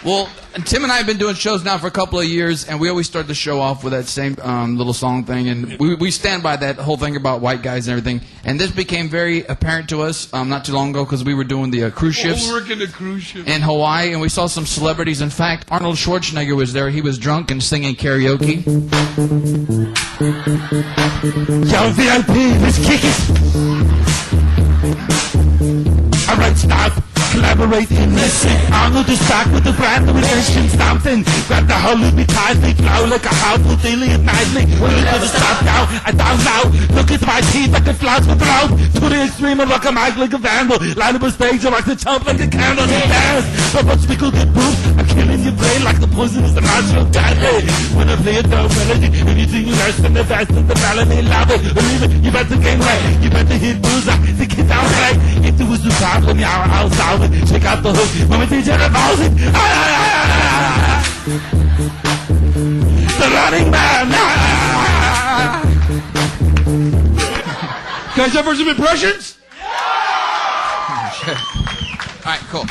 Well, Tim and I have been doing shows now for a couple of years, and we always start the show off with that same little song thing, and we stand by that whole thing about white guys and everything. And this became very apparent to us not too long ago because we were doing the cruise ships working the cruise ship in Hawaii, and we saw some celebrities. In fact, Arnold Schwarzenegger was there. He was drunk and singing karaoke. Yo, VIP, let's kick it. All right, stop. Collaborate and listen. Arnold is back with the brand new edition. Something. Grab the whole loop me tightly. Flow like a house with daily and nightly. Will it ever stop now? I don't know. Look at my teeth like a flouse with throat. To the extreme, I rock a mic like a vandal. Line up a stage, I rock the chump like a candle. Dance. But once we go get booed, I'm killing your brain like the poison is the natural deadly. When I play a dope melody, anything you learn from the best is the melody. Love it, believe it. You better gain weight. You better hit bullseye. The kids out right. If there was a problem, yeah, I'll solve it. Check out the hook. When we teach it, the running man. Guys, ever some impressions? All right, cool.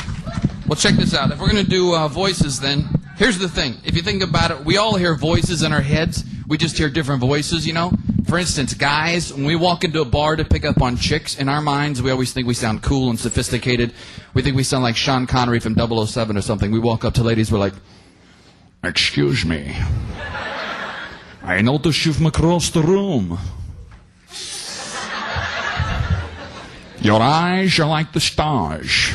Well, check this out. If we're going to do voices, then here's the thing. If you think about it, we all hear voices in our heads. We just hear different voices, you know. For instance, guys, when we walk into a bar to pick up on chicks, in our minds, we always think we sound cool and sophisticated. We think we sound like Sean Connery from 007 or something. We walk up to ladies, we're like, "Excuse me. I noticed you've across the room. Your eyes are like the stars,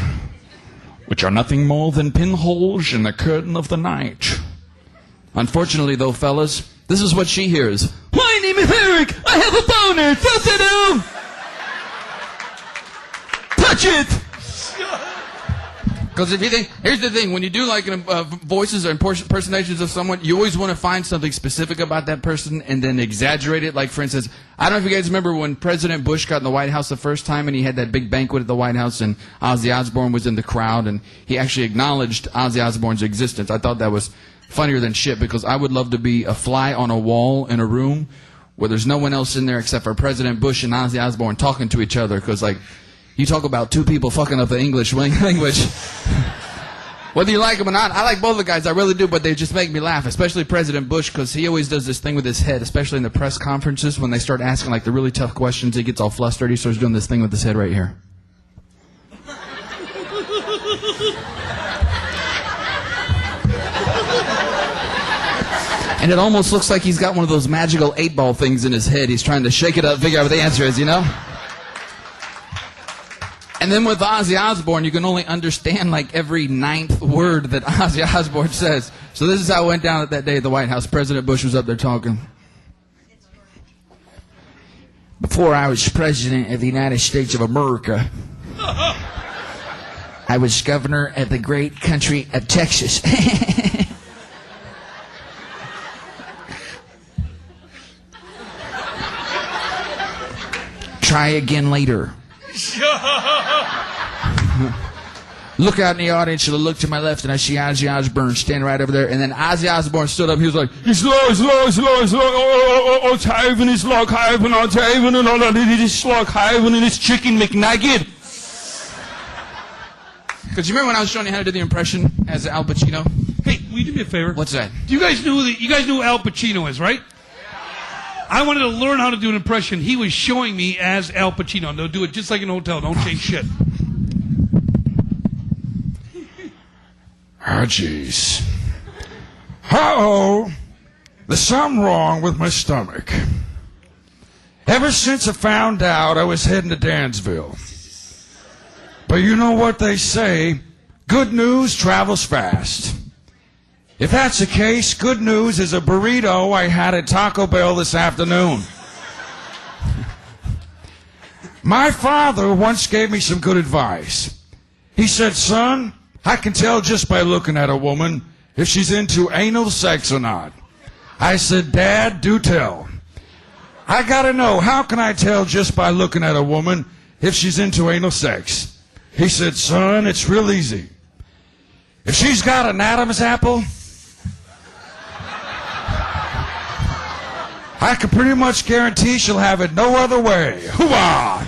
which are nothing more than pinholes in the curtain of the night." Unfortunately, though, fellas, this is what she hears. "My name is Eric. I have a boner. Touch it." Because if you think, here's the thing, when you do like voices or impersonations of someone, you always want to find something specific about that person and then exaggerate it. Like, for instance, I don't know if you guys remember when President Bush got in the White House the first time and he had that big banquet at the White House and Ozzy Osbourne was in the crowd and he actually acknowledged Ozzy Osbourne's existence. I thought that was funnier than shit because I would love to be a fly on a wall in a room where there's no one else in there except for President Bush and Ozzy Osbourne talking to each other because, like, you talk about two people fucking up the English language. Whether you like them or not, I like both the guys, I really do, but they just make me laugh, especially President Bush, because he always does this thing with his head, especially in the press conferences when they start asking like the really tough questions. He gets all flustered. He starts doing this thing with his head right here. And it almost looks like he's got one of those magical 8-ball things in his head. He's trying to shake it up, figure out what the answer is, you know? And then with Ozzy Osbourne, you can only understand like every 9th word that Ozzy Osbourne says. So this is how it went down at that day at the White House. President Bush was up there talking. "Before I was president of the United States of America, I was governor of the great country of Texas." "Try again later." Look out in the audience, and I look to my left, and I see Ozzy Osbourne standing right over there. And then Ozzy Osbourne stood up, and he was like, "It's low, oh, it's Haven, it's Lock Haven, oh, it's Haven, and all that, it's Lock Haven, and it's Chicken McNugget." Because you remember when I was showing you how to do the impression as Al Pacino? Hey, will you do me a favor? What's that? You guys know who Al Pacino is, right? I wanted to learn how to do an impression. He was showing me as Al Pacino. No, do it just like in a hotel. Don't change shit. Oh, jeez. Uh-oh. There's something wrong with my stomach. Ever since I found out I was heading to Dansville. But you know what they say, good news travels fast. If that's the case, good news is a burrito I had at Taco Bell this afternoon. My father once gave me some good advice. He said, "Son, I can tell just by looking at a woman if she's into anal sex or not." I said, "Dad, do tell. I gotta know, how can I tell just by looking at a woman if she's into anal sex?" He said, "Son, it's real easy. If she's got an Adam's apple, I can pretty much guarantee she'll have it no other way." Hoo-ah!